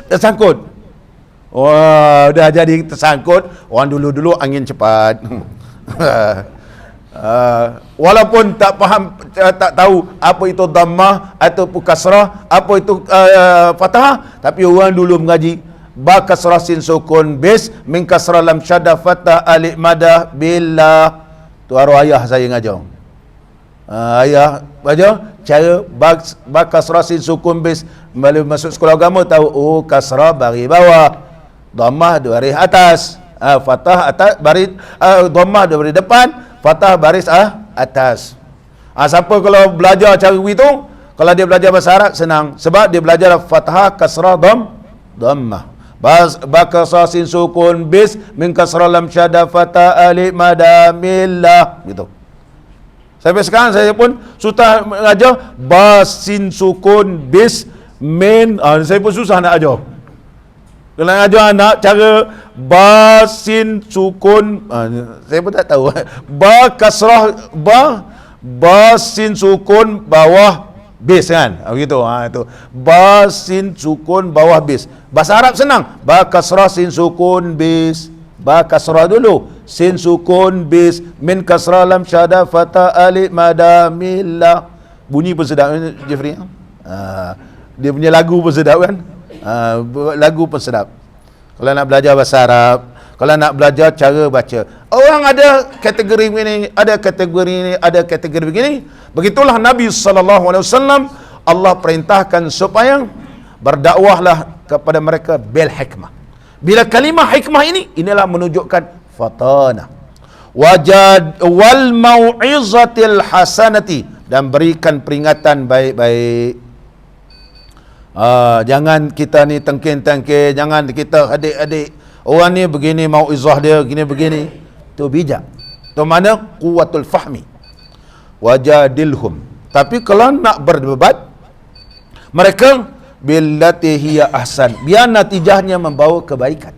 Tersangkut. Wah, dah jadi tersangkut. Orang dulu-dulu angin cepat. Walaupun tak faham, tak tahu apa itu dhammah ataupun kasrah, apa itu fathah, tapi orang dulu mengaji ba kasrah sin sukun bis min kasrah lam syadda fathah alif madah billah. Tu arwah ayah saya ngajar. Ayah baca cara ba kasrah sin sukun bis. Bila masuk sekolah agama tahu, oh kasrah baris bawah, dhammah baris atas, fathah atas baris, dhammah baris depan, fathah baris atas. Siapa kalau belajar cara begitu, kalau dia belajar bahasa Arab senang sebab dia belajar fathah, kasrah, dhammah. Ba kasrah sin sukun bis min kasrah lam syadda fathah alif madah millah gitu. Sampai sekarang saya pun susah mengajar ba sin sukun bis min, saya pun susah nak ajar. Kalau nak ajar anak cara ba sin sukun, saya pun tak tahu. Ba kasrah ba sin sukun bawah bis kan, begitu. Itu ba sin sukun bawah bis. Bahasa Arab senang. Ba kasrah sin sukun bis, ba kasrah dulu, sin sukun bis min kasrah lam syadda fathah alif madah millah. Bunyi pun sedap Jeffrey. Dia punya lagu pun sedap kan. Lagu pun sedap. Kalau nak belajar bahasa Arab, kalau nak belajar cara baca, orang ada kategori begini, ada kategori ini, ada kategori begini. Begitulah Nabi SAW, Allah perintahkan supaya berdakwahlah kepada mereka bil hikmah. Bila kalimah hikmah ini, inilah menunjukkan fatana wal mau'izatil hasanati, dan berikan peringatan baik-baik. Jangan kita ni tengkin-tengkin, jangan kita adik-adik orang ni begini mau'izah dia begini. Tu bijak. Tu mana quwwatul fahmi. Wajadilhum. Tapi kalau nak berdebat, mereka billati hiya ahsan, biar natijahnya membawa kebaikan.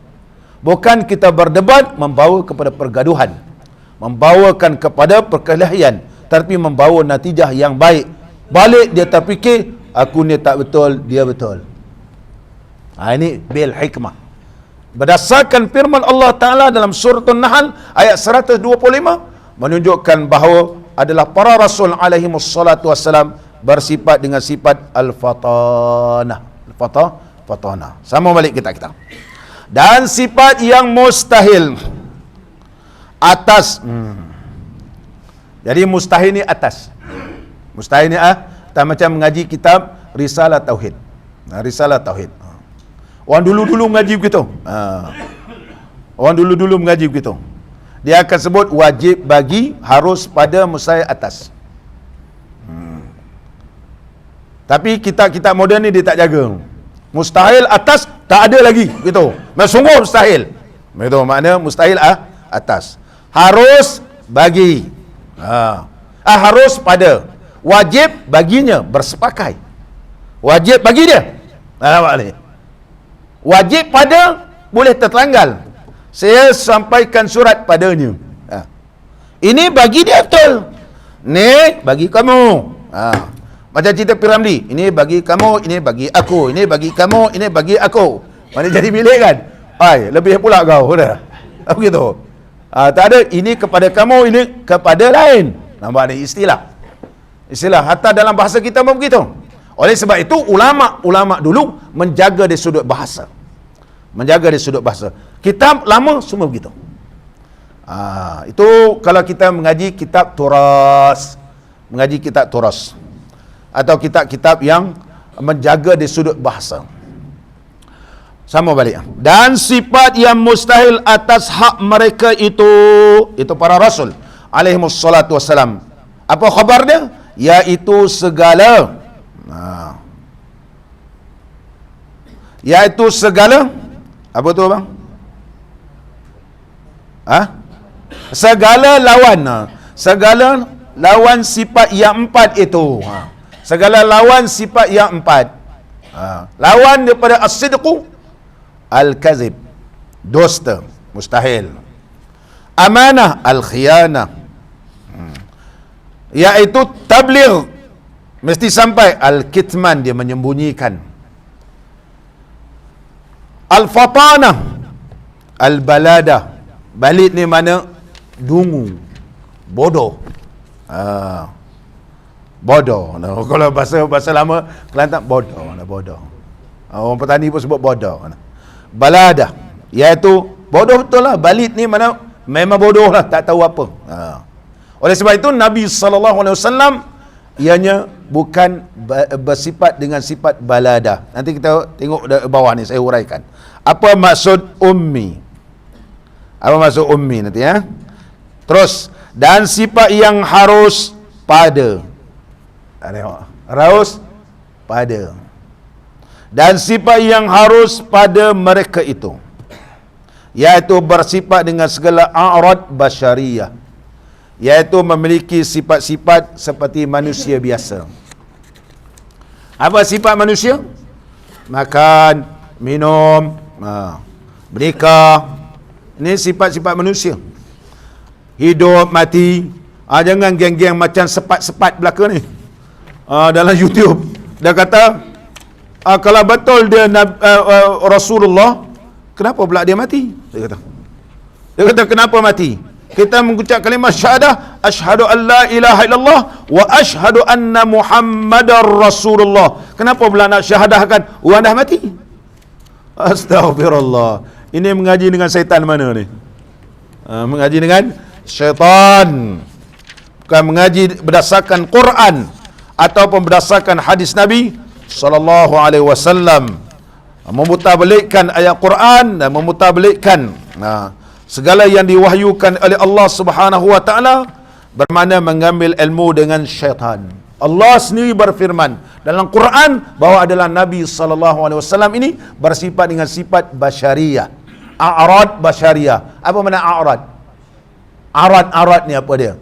Bukan kita berdebat membawa kepada pergaduhan, membawakan kepada perkelahian, tapi membawa natijah yang baik. Balik dia terfikir, aku ni tak betul, dia betul. Ini bil hikmah. Berdasarkan firman Allah Ta'ala dalam surah An-Nahl ayat 125, menunjukkan bahawa adalah para rasul alaihi wassalatu wassalam bersifat dengan sifat al-fatanah. Fatanah. Sama balik kita. Dan sifat yang mustahil atas. Jadi mustahil ni atas. Mustahil ni tak macam mengaji kitab Risalah Tauhid. Risalah Tauhid. Orang dulu-dulu mengaji begitu. Orang dulu-dulu mengaji begitu. Dia akan sebut wajib bagi harus pada mustahil atas. Tapi kitab moden ni dia tak jaga. Mustahil atas tak ada lagi gitu. Sungguh mustahil. Begitu makna mustahil atas. Harus bagi. Harus pada. Wajib baginya bersepakai. Wajib bagi dia. Wajib pada boleh tertanggal. Saya sampaikan surat padanya. Ini bagi dia betul. Ni bagi kamu. Macam cerita Piramli, ini bagi kamu, ini bagi aku, ini bagi kamu, ini bagi aku. Mana jadi milik kan? Lebih pula kau dah. Begitu. Tak ada ini kepada kamu, ini kepada lain. Nampak ni istilah. Istilah hatta dalam bahasa kita pun begitu. Oleh sebab itu ulama dulu menjaga dari sudut bahasa. Menjaga dari sudut bahasa. Kitab lama semua begitu. Itu kalau kita mengaji kitab turas, mengaji kitab turas, atau kitab-kitab yang menjaga di sudut bahasa. Sama balik. Dan sifat yang mustahil atas hak mereka itu para rasul alaihimus salatu wassalam. Apa khabar dia? Yaitu segala yaitu segala apa tu bang? Segala lawan. Segala lawan sifat yang empat itu. Segala lawan sifat yang empat. Lawan daripada as-sidqu, al-kazib, dusta, mustahil. Amanah, al-khiyanah, iaitu tabligh, mesti sampai. Al-kitman, dia menyembunyikan. Al-fatanah, al-baladah, balit ni mana? Dungu, bodoh. Bodoh. Kalau bahasa lama Kelantan, bodoh. Orang petani pun sebut bodoh. Baladah, iaitu bodoh betul lah. Balit ni mana memang bodoh lah, tak tahu apa. Oleh sebab itu Nabi SAW ianya bukan bersifat dengan sifat baladah. Nanti kita tengok bawah ni, saya huraikan apa maksud ummi. Apa maksud ummi nanti ya. Terus, dan sifat yang harus pada. Harus pada. Dan sifat yang harus pada mereka itu, iaitu bersifat dengan segala a'rad basyariyah, iaitu memiliki sifat-sifat seperti manusia biasa. Apa sifat manusia? Makan, minum, bernikah. Ini sifat-sifat manusia. Hidup, mati. Jangan geng-geng macam sepat-sepat belaka ni. Dalam YouTube dia kata, kalau betul dia Rasulullah, kenapa pula dia mati? Dia kata kenapa mati? Kita mengucap kalimah syahadah, asyhadu an la ilaha illallah wa asyhadu anna Muhammadar Rasulullah. Kenapa pula nak syahadahkan orang dah mati? Astaghfirullah. Ini mengaji dengan syaitan mana ni? Mengaji dengan syaitan. Bukan mengaji berdasarkan Quran ataupun berdasarkan hadis Nabi sallallahu alaihi wasallam. Memutarbalikkan ayat Quran dan memutarbalikkan segala yang diwahyukan oleh Allah Subhanahu wa taala, bermakna mengambil ilmu dengan syaitan. Allah sendiri berfirman dalam Quran bahawa adalah Nabi sallallahu alaihi wasallam ini bersifat dengan sifat basyariyah, a'rad basyariyah. Apa makna a'rad? Arad ni apa dia?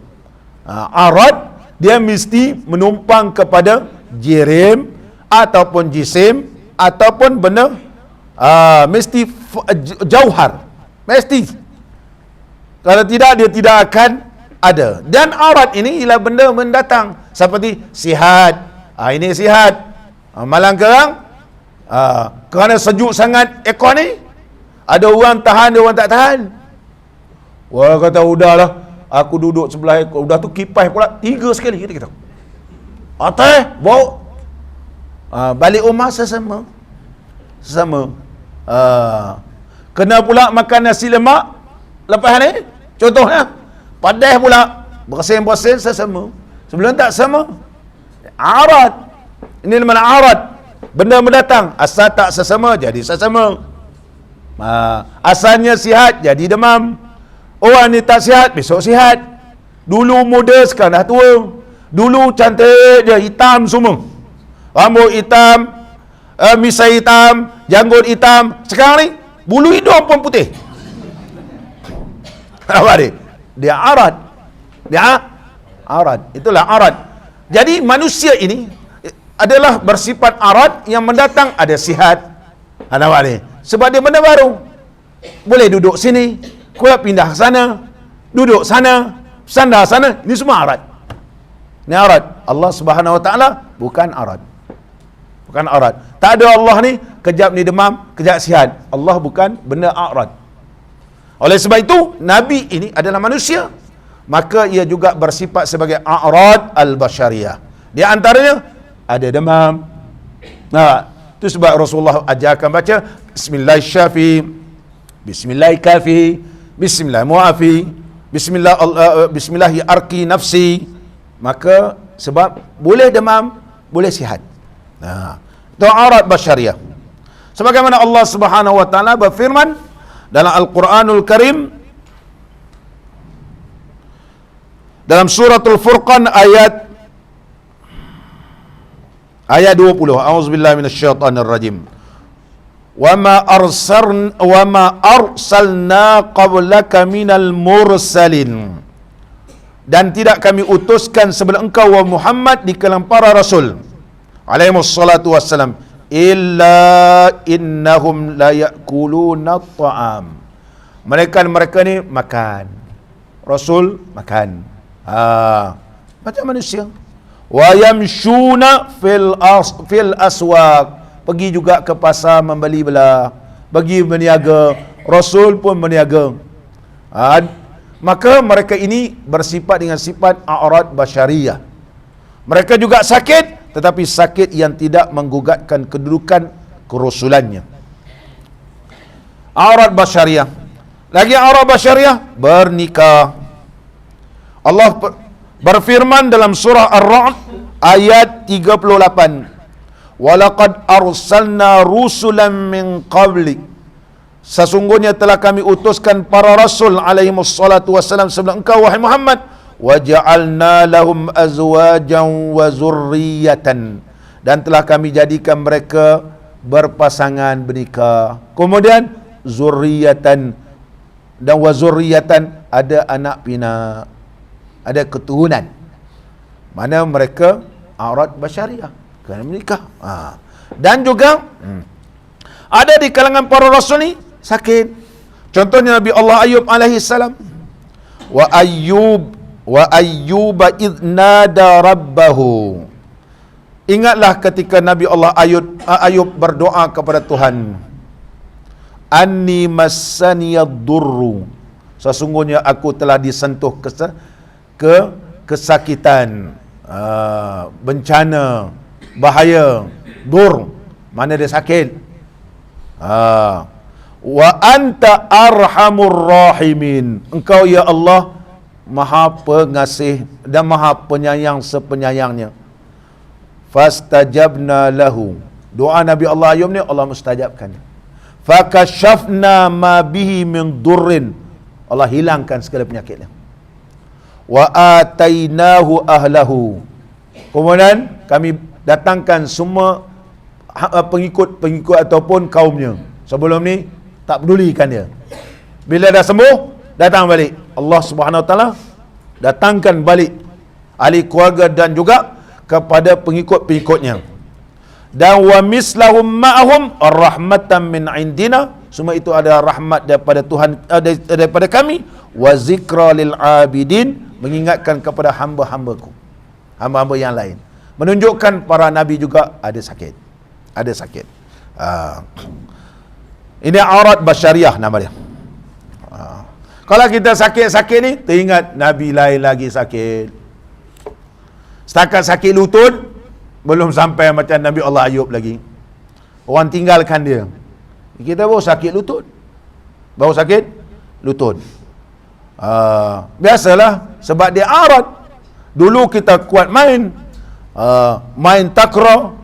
Arad dia mesti menumpang kepada jirim ataupun jisim ataupun benda mesti jauhar, mesti. Kalau tidak, dia tidak akan ada. Dan arad ini ialah benda mendatang, seperti sihat. Ini sihat. Malang kerang, kerana sejuk sangat ekor ni, ada orang tahan, ada orang tak tahan. Wah, kata udahlah, aku duduk sebelah ekor, udah tu kipas pula 3 sekali kita kata. Atas, bawa. Balik rumah sesama. Kena pula makan nasi lemak lepas ni, contohnya padas pula, bersin-bersin sesama. Sebelum tak sama. Arad. Ini mana arad? Benda mendatang. Asal tak sesama, jadi sesama. Asalnya sihat, jadi demam. Orang ni tak sihat, besok sihat. Dulu muda, sekarang dah tua. Dulu cantik dia, hitam semua. Rambut hitam, misai hitam, janggut hitam. Sekarang ni, bulu hidung pun putih. Apa dia? Dia arad. Dia arad. Itulah arad. Jadi manusia ini adalah bersifat arad yang mendatang, ada sihat. Apa dia? Sebab dia benda baru. Boleh duduk sini, kuat pindah sana, duduk sana, sandar sana. Ini semua arad. Ini arad. Allah Subhanahu Wa Taala bukan arad. Bukan arad. Tak ada Allah ni, kejap ni demam, kejap sihat. Allah bukan benda arad. Oleh sebab itu, Nabi ini adalah manusia. Maka ia juga bersifat sebagai a'rad al-basyariyah. Di antaranya, ada demam. Itu sebab Rasulullah ajarkan baca Bismillah syafi, Bismillah kafi, Bismillah muafi, Bismillah arki nafsi. Maka sebab boleh demam, boleh sihat. Itu a'rad basyariyah. Sebagaimana Allah Subhanahu wa taala berfirman dalam Al-Quranul Karim dalam suratul Furqan ayat 20. A'udzubillahi minasyaitonir rajim. Wa ma arsalna qablaka minal mursalin. Dan tidak kami utuskan sebelum engkau wa Muhammad di kalangan para rasul alaihi wassalatu wassalam illa innahum la ya'kuluna ta'am. Mereka ni makan. Rasul makan. Macam manusia. Wa yamshuna fil aswaq. Pergi juga ke pasar membeli belah, pergi berniaga. Rasul pun berniaga. Maka mereka ini bersifat dengan sifat a'rad basyariyah. Mereka juga sakit, tetapi sakit yang tidak menggugatkan kedudukan kerusulannya. A'rad basyariyah. Lagi a'rad basyariyah, bernikah. Allah berfirman dalam surah Ar-Ra'd ayat 38. Walaqad arsalna rusulan min qablik. Sesungguhnya telah kami utuskan para rasul alaihi wassalatu wassalam sebelum engkau wahai Muhammad. Wa ja'alna lahum azwajan wa zurriyatan. Dan telah kami jadikan mereka berpasangan bernikah. Kemudian zurriyatan, dan wa zurriyatan, ada anak pinak, ada keturunan. Mana mereka a'rad basyariah, kerana menikah. Dan juga ada di kalangan para rasul ni sakit. Contohnya Nabi Allah Ayub alaihi salam. Wa ayyuba idh nada rabbahu. Ingatlah ketika Nabi Allah Ayub berdoa kepada Tuhan. Anni massaniyad durru. Sesungguhnya aku telah disentuh kesakitan, bencana, bahaya, dur. Mana dia sakit? Wa anta arhamur rahimin. Engkau ya Allah Maha Pengasih dan Maha Penyayang sepenyayangnya. Fastajabna lahu. Doa Nabi Allah Ayub ni Allah mustajabkan. Fakashafna ma bihi min durrin. Allah hilangkan segala penyakitnya. Wa atainahu ahlahu. Kemudian kami datangkan semua pengikut ataupun kaumnya. Sebelum ni tak pedulikan dia. Bila dah sembuh, datang balik. Allah Subhanahu Wa Taala datangkan balik ahli keluarga dan juga kepada pengikut-pengikutnya. Dan wa mislahum ma'ahum rahmatan min indina. Semua itu adalah rahmat daripada Tuhan, daripada kami. Wa zikra lil abidin, mengingatkan kepada hamba-hambaku, hamba-hamba yang lain. Menunjukkan para nabi juga ada sakit. Ada sakit. Ini a'rad basyariah nama dia. Kalau kita sakit-sakit ni, teringat nabi lain lagi sakit. Setakat sakit lutut, belum sampai macam Nabi Allah Ayub lagi. Orang tinggalkan dia. Kita baru sakit lutut. Baru sakit lutut. Biasalah, sebab dia a'rad. Dulu kita kuat main. Main takraw,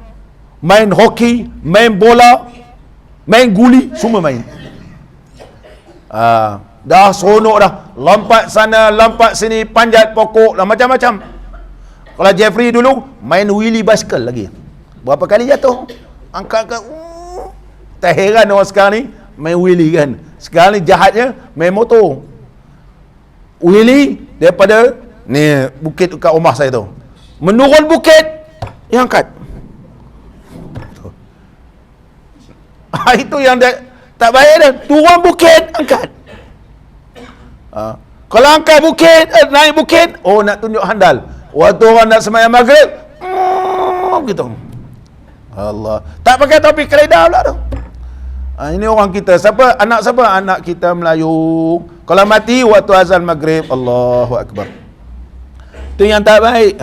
main hoki, main bola, main guli, semua main. Dah seronok dah. Lompat sana, lompat sini, panjat pokok dah, macam-macam. Kalau Jeffrey dulu main wheelie basikal lagi. Berapa kali jatuh, angkat-angkat. Tak heran orang sekarang ni main wheelie kan. Sekarang ni jahatnya main motor. Wheelie daripada ni bukit dekat rumah saya tu. Menurun bukit, dia angkat. Itu yang dia, tak baik dah. Turun bukit, angkat. Kalau angkat bukit, naik bukit, oh nak tunjuk handal. Waktu orang nak sembahyang maghrib, gitu. Allah. Tak pakai topi keledar pula tu. Ini orang kita. Siapa? Anak kita Melayu. Kalau mati waktu azan maghrib, Allahu Akbar. Itu yang tak baik.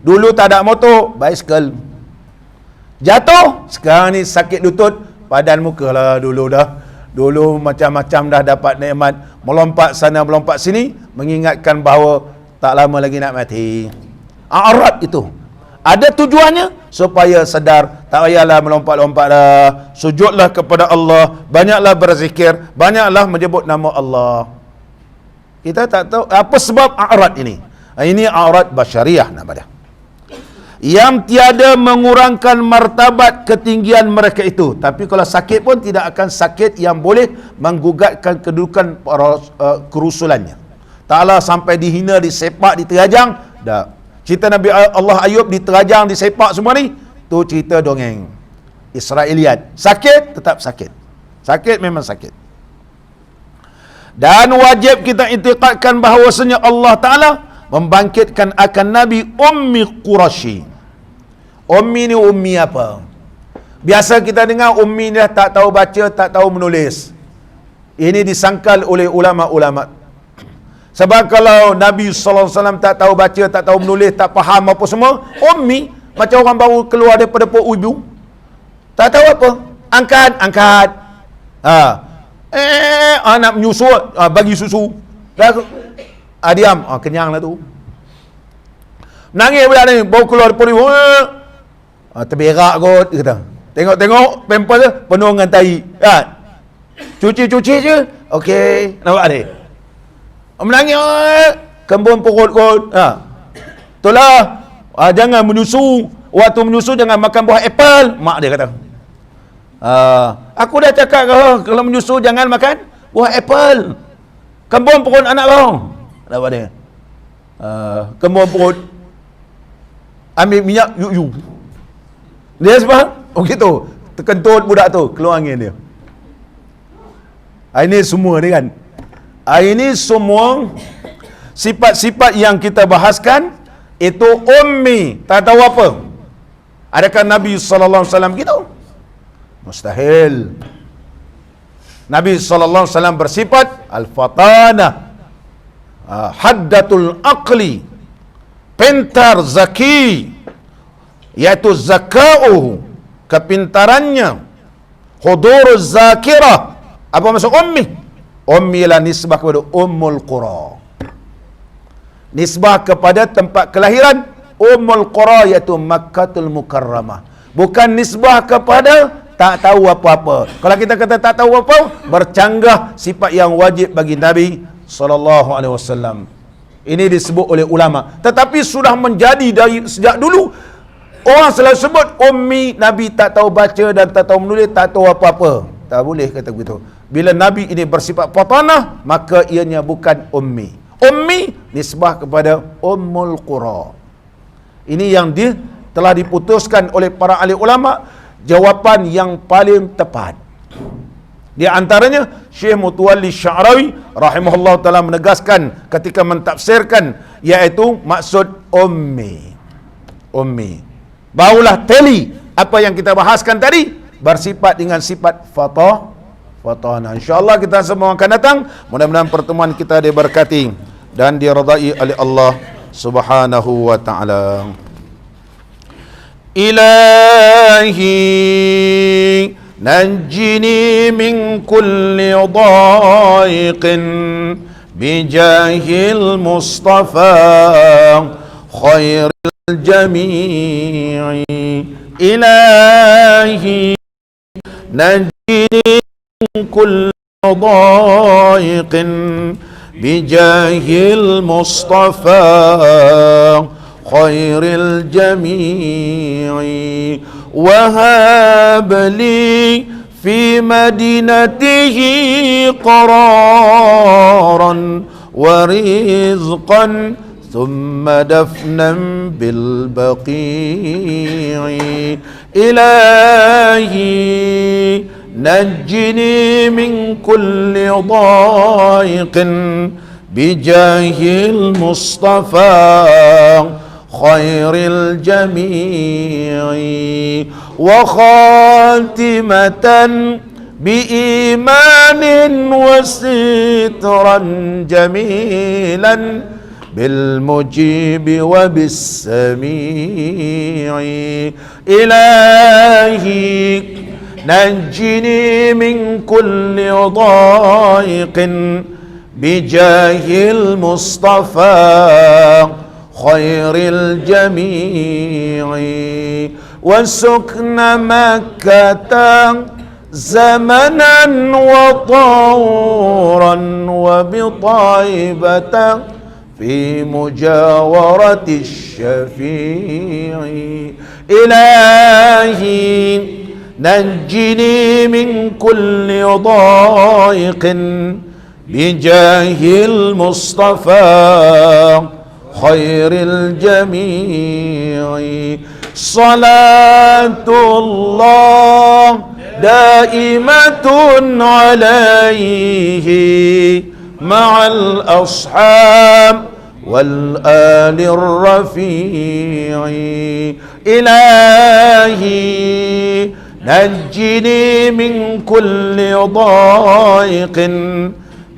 Dulu tak ada motor, basikal. Jatuh, sekarang ni sakit lutut, padan muka lah dulu dah. Dulu macam-macam dah dapat nikmat, melompat sana, melompat sini, mengingatkan bahawa tak lama lagi nak mati. A'rad itu ada tujuannya supaya sedar, tak payahlah melompat-lompat dah. Sujudlah kepada Allah, banyaklah berzikir, banyaklah menyebut nama Allah. Kita tak tahu apa sebab a'rad ini. Ini a'rad basyariah nama dia, yang tiada mengurangkan martabat ketinggian mereka itu. Tapi kalau sakit pun tidak akan sakit yang boleh menggugatkan kedudukan kerusulannya. Taklah sampai dihina, disepak, diterajang. Dah. Cerita Nabi Allah Ayub diterajang, disepak semua ni, tu cerita dongeng Israeliat. Sakit, tetap sakit. Sakit memang sakit. Dan wajib kita i'tiqadkan bahawasanya Allah Ta'ala membangkitkan akan Nabi Ummi Quraisy. Ummi ni ummi apa? Biasa kita dengar ummi ni tak tahu baca, tak tahu menulis. Ini disangkal oleh ulama-ulama. Sebab kalau Nabi SAW tak tahu baca, tak tahu menulis, tak faham apa semua, ummi, macam orang baru keluar daripada perut ibu. Tak tahu apa. Angkat. Nak menyusu, bagi susu. Diam. Kenyang lah tu. Menangis budak ni, baru keluar daripada ibu. Terberak kot, dia kata. Tengok pampers dia penuh dengan tai. Cuci je. Okey, nampak dia. Menangis, kembun perut kot. Itulah, jangan menyusu. Waktu menyusu jangan makan buah apple, mak dia kata. Aku dah cakap kalau menyusu jangan makan buah apple. Kembun perut anak kau. Nampak dia. Kembun perut. Ambil minyak, yu. Dia sebab begitu, terkentut budak tu, keluar angin dia. Ini semua ni kan. Ini semua sifat-sifat yang kita bahaskan itu ummi, tak tahu apa. Adakah Nabi sallallahu alaihi wasallam gitu? Mustahil. Nabi sallallahu alaihi wasallam bersifat al-fatana, haddatul aqli, pintar, zaki, iaitu zaka'uhu, kepintarannya, huduruz zakirah. Apa maksud ummi? Ummi ialah nisbah kepada Ummul Qura, nisbah kepada tempat kelahiran Ummul Qura, iaitu Makkatul Mukarramah. Bukan nisbah kepada tak tahu apa-apa. Kalau kita kata tak tahu apa, bercanggah sifat yang wajib bagi Nabi sallallahu alaihi wasallam. Ini disebut oleh ulama. Tetapi sudah menjadi dari sejak dulu. Orang selalu sebut ummi, Nabi tak tahu baca dan tak tahu menulis, tak tahu apa-apa. Tak boleh kata begitu. Bila Nabi ini bersifat fatanah, maka ianya bukan ummi. Ummi nisbah kepada Ummul Qura. Ini yang telah diputuskan oleh para ahli ulama, jawapan yang paling tepat. Di antaranya Syekh Mutawalli Sya'rawi rahimahullah ta'ala menegaskan ketika mentafsirkan, iaitu maksud ummi. Barulah teli apa yang kita bahaskan tadi, bersifat dengan sifat fatana. InsyaAllah kita semua akan datang. Mudah-mudahan pertemuan kita diberkati dan diridai oleh Allah Subhanahu wa ta'ala. Ilahi najjini min kulli dhaiqin bijahil Mustafa khairil jami'i. Ilahi najjini min kulli dhaiqin bijahil Mustafa khairil jami'i. Wahab li fi madinatihi qararan wa rizqan thumma dafnan bil baqi'i. Ilahi najjini min kulli dhaiqin bijahil Mustafa khairil jami'i. Wa khatimatan biimanin wa sitran jamilan bil mujibi wa bis sami'i. Ilahi najjini min kulli dhaiqin bijahil Mustafa khairil jami'i. وسكن مكة زمنا وطورا وبطيبة في مجاورة الشفيع. إلهي نجني من كل ضائق بجاه المصطفى خير الجميع. صلاة الله دائمة عليه مع الأصحاب والآل الرفيع. إلهي نجني من كل ضائق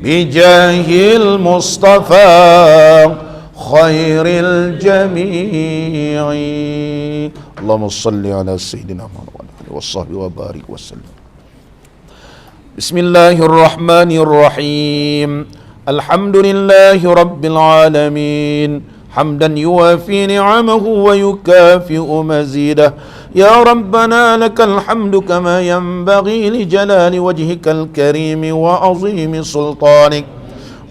بجاه المصطفى خير الجميع. اللهم صل على سيدنا محمد وعلى آله وصحبه وبارك وسلم. بسم الله الرحمن الرحيم. الحمد لله رب العالمين حمدا يوافي نعمه ويكافئ مزيده. يا ربنا لك الحمد كما ينبغي لجلال وجهك الكريم وعظيم سلطانك.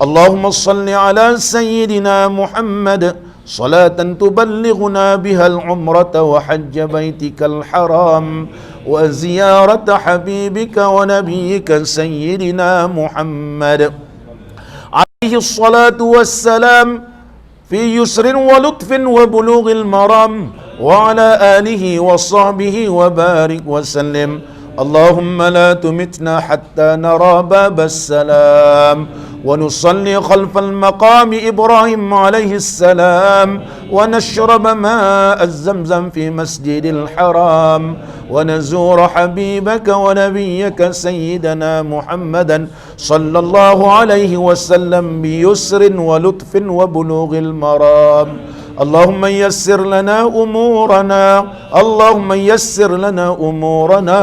اللهم صل على سيدنا محمد صلاة تبلغنا بها العمرة وحج بيتك الحرام وزيارة حبيبك ونبيك سيدنا محمد عليه الصلاة والسلام في يسر ولطف وبلوغ المرام، وعلى آله وصحبه وبارك وسلم. اللهم لا تمتنا حتى نرى باب السلام ونصلي خلف المقام إبراهيم عليه السلام ونشرب ماء الزمزم في مسجد الحرام ونزور حبيبك ونبيك سيدنا محمدا صلى الله عليه وسلم بيسر ولطف وبلوغ المرام. اللهم يسر لنا أمورنا، اللهم يسر لنا أمورنا،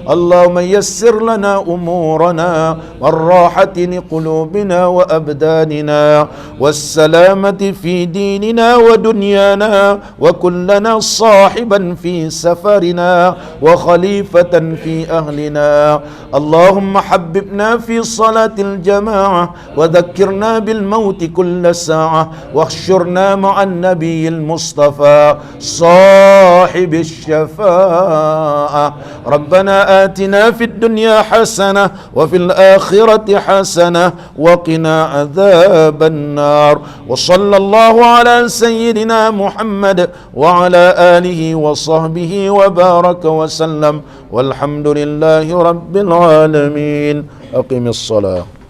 اللهم يسر لنا أمورنا والراحة لقلوبنا وأبداننا والسلامة في ديننا ودنيانا، وكلنا صاحبا في سفرنا وخليفة في أهلنا. اللهم حببنا في صلاة الجماعة وذكرنا بالموت كل ساعة، واحشرنا مع النبي المصطفى صاحب الشفاعة. ربنا آتنا في الدنيا حسنة وفي الآخرة حسنة وقنا عذاب النار. وصلى الله على سيدنا محمد وعلى آله وصحبه وبارك وسلم، والحمد لله رب العالمين. أقم الصلاة.